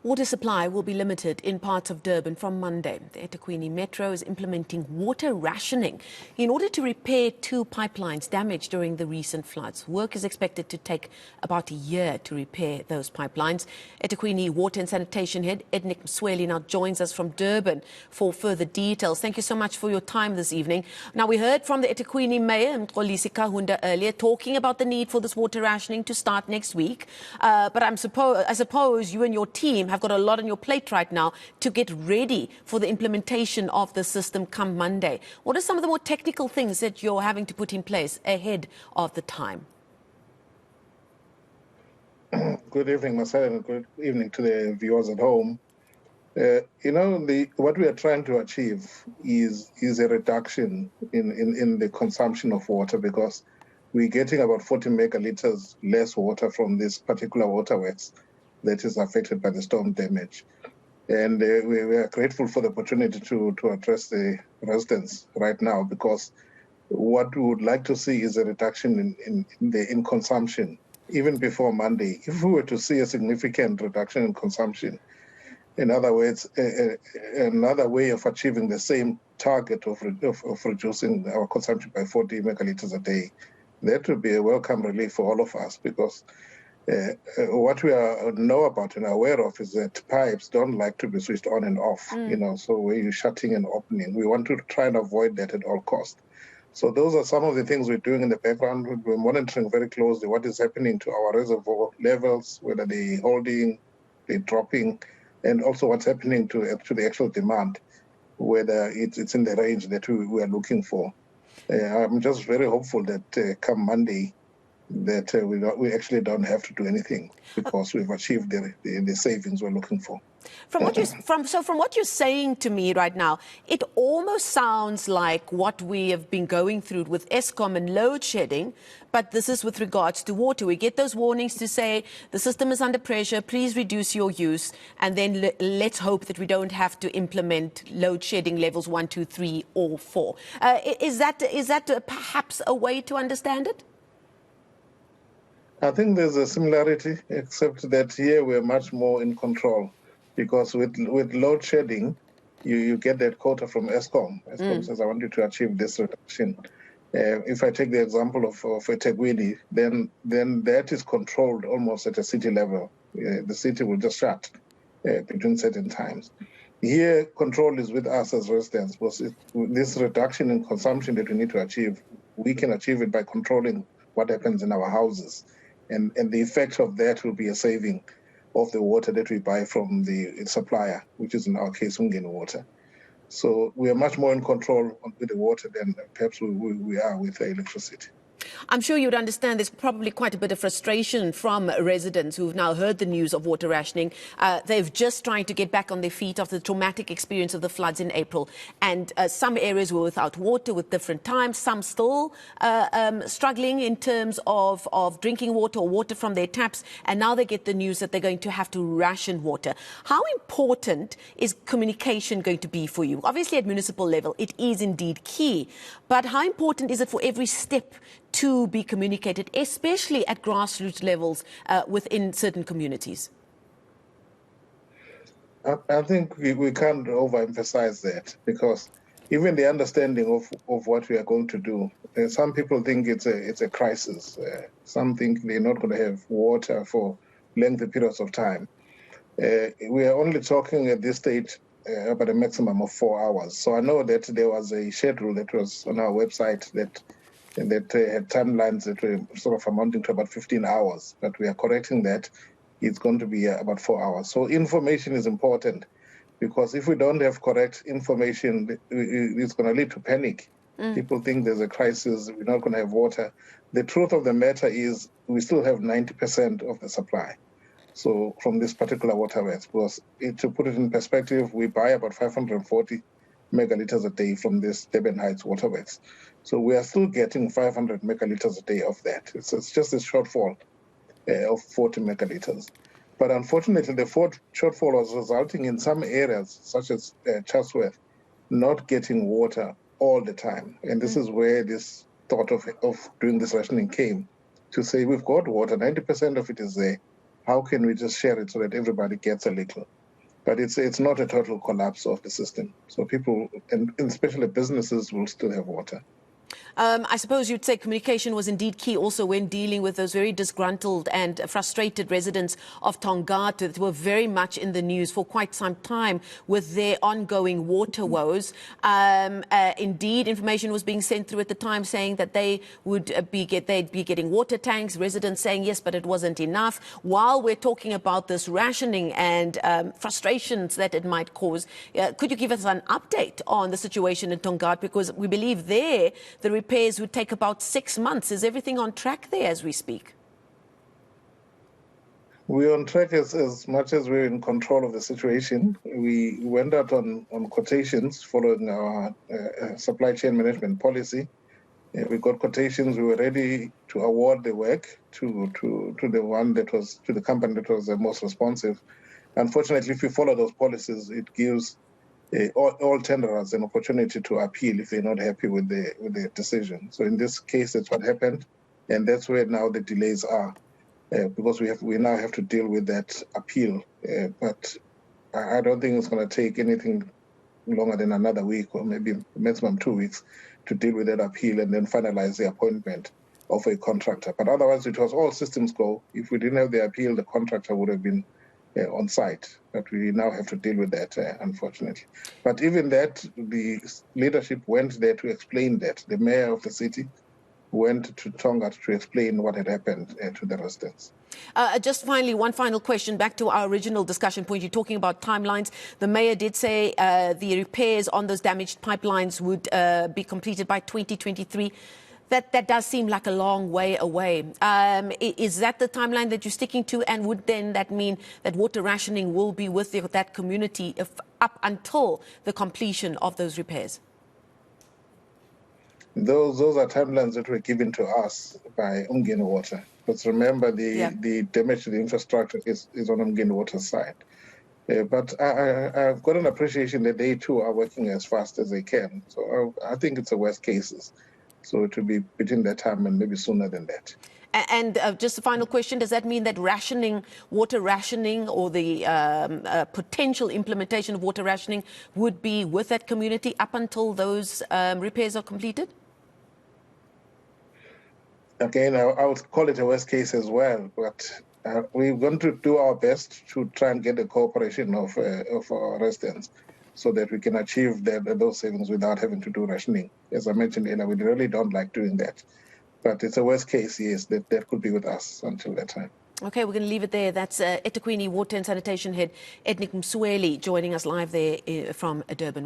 Water supply will be limited in parts of Durban from Monday. The Ethekwini Metro is implementing water rationing in order to repair 2 pipelines damaged during the recent floods. Work is expected to take about a year to repair those pipelines. Ethekwini Water and Sanitation head Ednick Msweli now joins us from Durban for further details. Thank you so much for your time this evening. Now, we heard from the Ethekwini Mayor, Mxolisi Kahunda, earlier, talking about the need for this water rationing to start next week. But I suppose you and your team have got a lot on your plate right now to get ready for the implementation of the system come Monday. What are some of the more technical things that you're having to put in place ahead of the time? Good evening, Marcel, and good evening to the viewers at home. What we are trying to achieve is a reduction in the consumption of water, because we're getting about 40 megaliters less water from this particular waterworks that is affected by the storm damage. And we are grateful for the opportunity to address the residents right now, because what we would like to see is a reduction in consumption even before Monday. If we were to see a significant reduction in consumption, in other words, another way of achieving the same target of reducing our consumption by 40 megaliters a day, that would be a welcome relief for all of us, because what we know about and are aware of is that pipes don't like to be switched on and off, so where you're shutting and opening. We want to try and avoid that at all costs. So those are some of the things we're doing in the background. We're monitoring very closely what is happening to our reservoir levels, whether they're holding, they're dropping, and also what's happening to the actual demand, whether it's in the range that we are looking for. I'm just very hopeful that come Monday, that we actually don't have to do anything, because we've achieved the savings we're looking for. From what you're saying to me right now, it almost sounds like what we have been going through with Eskom and load shedding, but this is with regards to water. We get those warnings to say the system is under pressure, please reduce your use, and then let's hope that we don't have to implement load shedding levels 1, 2, 3, or 4. Is that perhaps a way to understand it? I think there's a similarity, except that here we're much more in control, because with load shedding, you get that quota from Eskom. Eskom says, I want you to achieve this reduction. If I take the example of Ethekwini, then that is controlled almost at a city level. The city will just shut between certain times. Here, control is with us as residents, because this reduction in consumption that we need to achieve, we can achieve it by controlling what happens in our houses. And the effect of that will be a saving of the water that we buy from the supplier, which is in our case, Ungeni Water. So we are much more in control with the water than perhaps we are with the electricity. I'm sure you'd understand there's probably quite a bit of frustration from residents who've now heard the news of water rationing. They've just trying to get back on their feet after the traumatic experience of the floods in April. And some areas were without water with different times, some still struggling in terms of drinking water or water from their taps. And now they get the news that they're going to have to ration water. How important is communication going to be for you? Obviously, at municipal level, it is indeed key. But how important is it for every step to be communicated, especially at grassroots levels within certain communities? I think we can't overemphasize that, because even the understanding of what we are going to do, some people think it's a crisis. Some think they're not going to have water for lengthy periods of time. We are only talking at this stage about a maximum of 4 hours. So I know that there was a schedule that was on our website that had timelines that were sort of amounting to about 15 hours, but we are correcting that. It's going to be about 4 hours. So information is important, because if we don't have correct information, it's going to lead to panic. People think there's a crisis, we're not going to have water. The truth of the matter is we still have 90% of the supply. So from this particular waterworks, because to put it in perspective, we buy about 540 megaliters a day from this Durban Heights waterworks. So we are still getting 500 megaliters a day of that. It's just a shortfall of 40 megaliters. But unfortunately, the shortfall was resulting in some areas, such as Chatsworth, not getting water all the time. And this is where this thought of doing this rationing came, to say we've got water, 90% of it is there. how can we just share it so that everybody gets a little? But it's not a total collapse of the system. So people, and especially businesses, will still have water. I suppose you'd say communication was indeed key also when dealing with those very disgruntled and frustrated residents of Tongata that were very much in the news for quite some time with their ongoing water woes. Indeed, information was being sent through at the time saying that they would they'd be getting water tanks, residents saying yes, but it wasn't enough. While we're talking about this rationing and frustrations that it might cause, could you give us an update on the situation in Tongata? Because we believe there the repairs would take about 6 months. Is everything on track there as we speak? We're on track as much as we're in control of the situation. We went out on quotations following our supply chain management policy. We got quotations. We were ready to award the work to the company that was the most responsive. Unfortunately, if we follow those policies, it gives all tenderers an opportunity to appeal if they're not happy with the decision. So in this case, that's what happened, and that's where now the delays are, because we now have to deal with that appeal. But I don't think it's going to take anything longer than another week or maybe maximum 2 weeks to deal with that appeal and then finalize the appointment of a contractor. But otherwise, it was all systems go. If we didn't have the appeal, the contractor would have been on site, but we now have to deal with that, unfortunately. But even that, the leadership went there to explain that. The mayor of the city went to Tonga to explain what had happened to the residents. Just finally, one final question back to our original discussion point. You're talking about timelines. The mayor did say the repairs on those damaged pipelines would be completed by 2023. That does seem like a long way away. Is that the timeline that you're sticking to? And would then that mean that water rationing will be with that community up until the completion of those repairs? Those are timelines that were given to us by Umgeni Water. But remember, the damage to the infrastructure is on Umgeni Water's side. But I've got an appreciation that they too are working as fast as they can. So I think it's a worst cases. So it will be between that time and maybe sooner than that. And just a final question, does that mean that rationing, water rationing, or the potential implementation of water rationing would be with that community up until those repairs are completed? Again, I would call it a worst case as well, but we're going to do our best to try and get the cooperation of our residents so that we can achieve those savings without having to do rationing. As I mentioned earlier, we really don't like doing that. But it's a worst case, yes, that could be with us until that time. Okay, we're going to leave it there. That's Ethekwini Water and Sanitation Head Ednick Msweli joining us live there from Durban.